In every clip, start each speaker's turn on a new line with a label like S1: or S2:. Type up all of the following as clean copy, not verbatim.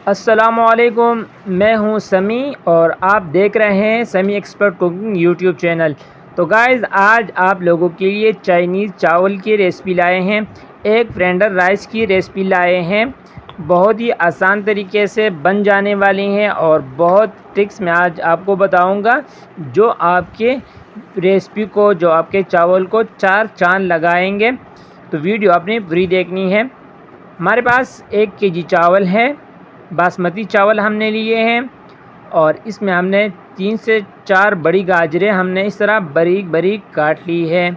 S1: अस्सलामुअलैकुम, मैं हूं समी और आप देख रहे हैं समी एक्सपर्ट कुकिंग यूट्यूब चैनल। तो गाइस, आज आप लोगों के लिए चाइनीज़ चावल की रेसिपी लाए हैं, एक फ्रेंडर राइस की रेसिपी लाए हैं। बहुत ही आसान तरीके से बन जाने वाली हैं और बहुत ट्रिक्स मैं आज आपको बताऊंगा जो आपके रेसिपी को, जो आपके चावल को चार चांद लगाएंगे। तो वीडियो अपनी पूरी देखनी है। हमारे पास 1 केजी चावल है, बासमती चावल हमने लिए हैं और इसमें हमने 3 से 4 बड़ी गाजरें हमने इस तरह बारीक बारीक काट ली है।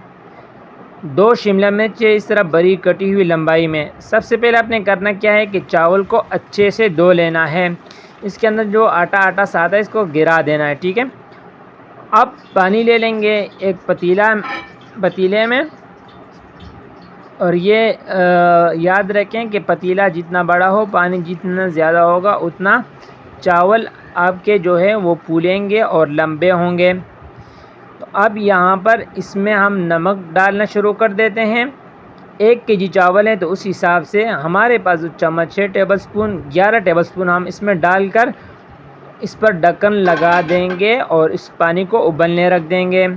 S1: 2 शिमला मिर्च इस तरह बारीक कटी हुई लंबाई में। सबसे पहले आपने करना क्या है कि चावल को अच्छे से धो लेना है। इसके अंदर जो आटा आटा सा आता है इसको गिरा देना है, ठीक है। अब पानी ले लेंगे एक पतीले में, और ये याद रखें कि पतीला जितना बड़ा हो, पानी जितना ज़्यादा होगा उतना चावल आपके जो है वो फूलेंगे और लंबे होंगे। तो अब यहाँ पर इसमें हम नमक डालना शुरू कर देते हैं। 1 केजी चावल है तो उस हिसाब से हमारे पास जो चम्मच है टेबलस्पून 11 टेबलस्पून हम इसमें डालकर इस पर ढक्कन लगा देंगे और इस पानी को उबलने रख देंगे।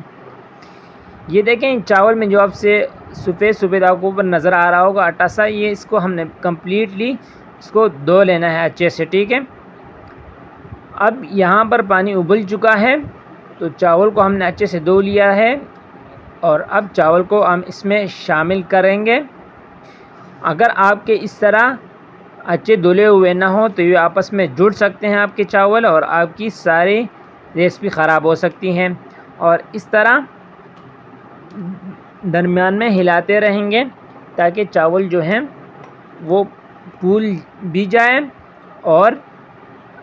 S1: ये देखें चावल में जो आपसे सफ़ेद सफ़ेद आपको ऊपर नज़र आ रहा होगा आटा सा, ये इसको हमने कम्प्लीटली इसको धो लेना है अच्छे से, ठीक है। अब यहाँ पर पानी उबल चुका है तो चावल को हमने अच्छे से धो लिया है और अब चावल को हम इसमें शामिल करेंगे। अगर आपके इस तरह अच्छे धुले हुए ना हो तो ये आपस में जुड़ सकते हैं आपके चावल और आपकी सारी रेसिपी ख़राब हो सकती हैं। और इस तरह दरमियान में हिलाते रहेंगे ताकि चावल जो हैं वो फूल भी जाएं और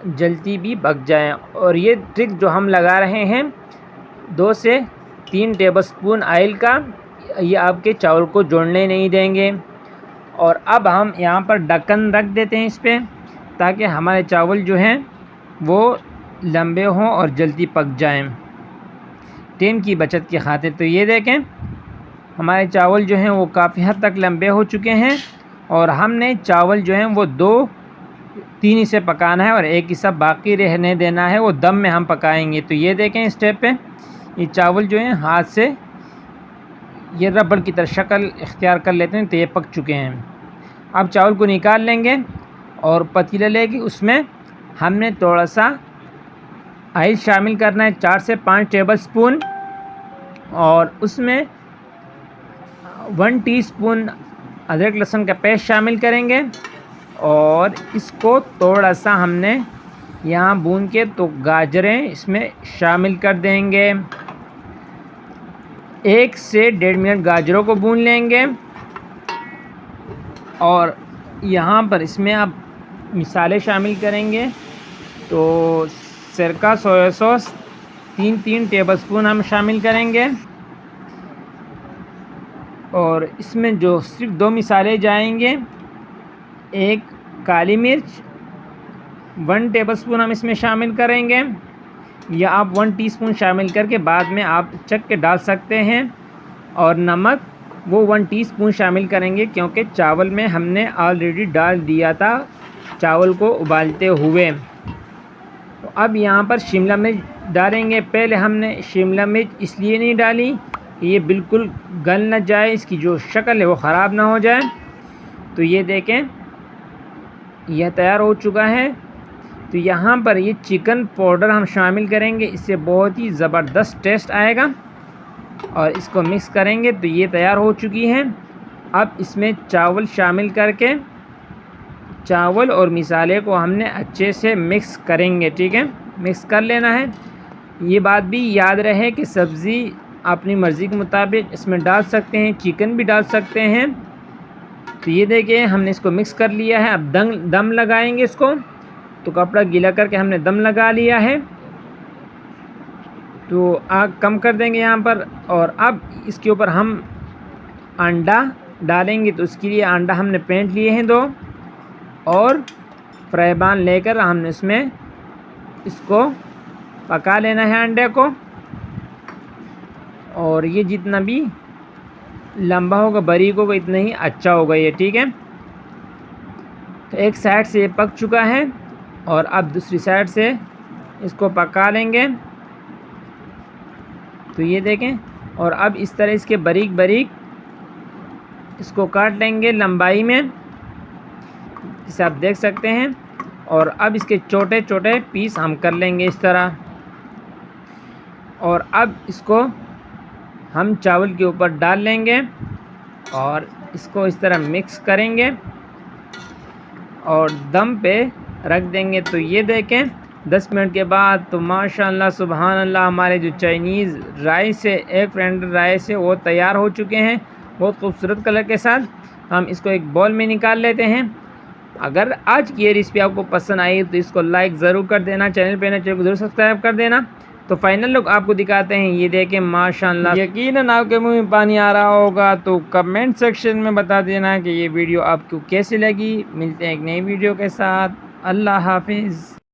S1: जल्दी भी पक जाएं। और ये ट्रिक जो हम लगा रहे हैं 2 से 3 टेबलस्पून ऑयल का, ये आपके चावल को जोड़ने नहीं देंगे। और अब हम यहाँ पर ढक्कन रख देते हैं इस पर ताकि हमारे चावल जो हैं वो लंबे हों और जल्दी पक जाएं, टाइम की बचत की खातिर। तो ये देखें हमारे चावल जो हैं वो काफ़ी हद तक लंबे हो चुके हैं और हमने चावल जो हैं वो 2-3 हिस्से पकाना है और एक हिस्सा बाकी रहने देना है, वो दम में हम पकाएंगे। तो ये देखें स्टेप पे ये चावल जो हैं हाथ से ये रबड़ की तरह शक्ल इख्तियार कर लेते हैं, तो ये पक चुके हैं। अब चावल को निकाल लेंगे और पतीला लेके उसमें हमने थोड़ा सा ऑयल शामिल करना है, 4 से 5 टेबलस्पून, और उसमें 1 टीस्पून अदरक लहसुन का पेस्ट शामिल करेंगे और इसको थोड़ा सा हमने यहाँ भून के तो गाजरें इसमें शामिल कर देंगे। 1 से 1.5 मिनट गाजरों को भून लेंगे और यहाँ पर इसमें आप मिसाले शामिल करेंगे। तो सिरका सोया सॉस 3 टेबलस्पून हम शामिल करेंगे और इसमें जो सिर्फ 2 मिसाले जाएंगे, 1 काली मिर्च 1 टेबलस्पून हम इसमें शामिल करेंगे, या आप 1 टीस्पून शामिल करके बाद में आप चख के डाल सकते हैं। और नमक वो 1 टीस्पून शामिल करेंगे क्योंकि चावल में हमने ऑलरेडी डाल दिया था चावल को उबालते हुए। तो अब यहाँ पर शिमला मिर्च डालेंगे। पहले हमने शिमला मिर्च इसलिए नहीं डाली ये बिल्कुल गल न जाए, इसकी जो शक्ल है वो ख़राब ना हो जाए। तो ये देखें यह तैयार हो चुका है। तो यहाँ पर ये चिकन पाउडर हम शामिल करेंगे, इससे बहुत ही ज़बरदस्त टेस्ट आएगा और इसको मिक्स करेंगे। तो ये तैयार हो चुकी है। अब इसमें चावल शामिल करके चावल और मिसाले को हमने अच्छे से मिक्स करेंगे, ठीक है, मिक्स कर लेना है। ये बात भी याद रहे कि सब्ज़ी अपनी मर्ज़ी के मुताबिक इसमें डाल सकते हैं, चिकन भी डाल सकते हैं। तो ये देखिए हमने इसको मिक्स कर लिया है। अब दम लगाएंगे इसको, तो कपड़ा गीला करके हमने दम लगा लिया है। तो आग कम कर देंगे यहाँ पर और अब इसके ऊपर हम अंडा डालेंगे। तो उसके लिए अंडा हमने फेंट लिए हैं 2 और फ्राई पैन लेकर हमने इसमें इसको पका लेना है अंडे को। और ये जितना भी लंबा होगा बारीक होगा इतना ही अच्छा होगा ये, ठीक है। तो एक साइड से ये पक चुका है और अब दूसरी साइड से इसको पका लेंगे। तो ये देखें, और अब इस तरह इसके बारीक बारीक इसको काट लेंगे लंबाई में, जिसे आप देख सकते हैं। और अब इसके छोटे छोटे पीस हम कर लेंगे इस तरह। और अब इसको हम चावल के ऊपर डाल लेंगे और इसको इस तरह मिक्स करेंगे और दम पे रख देंगे। तो ये देखें 10 मिनट के बाद तो माशाअल्लाह सुभान अल्लाह हमारे जो चाइनीज़ राइस है, एग फ्राइड राइस है, वो तैयार हो चुके हैं बहुत खूबसूरत कलर के साथ। हम इसको एक बाउल में निकाल लेते हैं। अगर आज की ये रेसिपी आपको पसंद आई तो इसको लाइक ज़रूर कर देना, चैनल को ज़रूर सब्सक्राइब कर देना। तो फाइनल लुक आपको दिखाते हैं। ये देखें माशाअल्लाह, यकीनन आपके मुंह में पानी आ रहा होगा। तो कमेंट सेक्शन में बता देना कि ये वीडियो आपको कैसी लगी। मिलते हैं एक नई वीडियो के साथ। अल्लाह हाफिज़।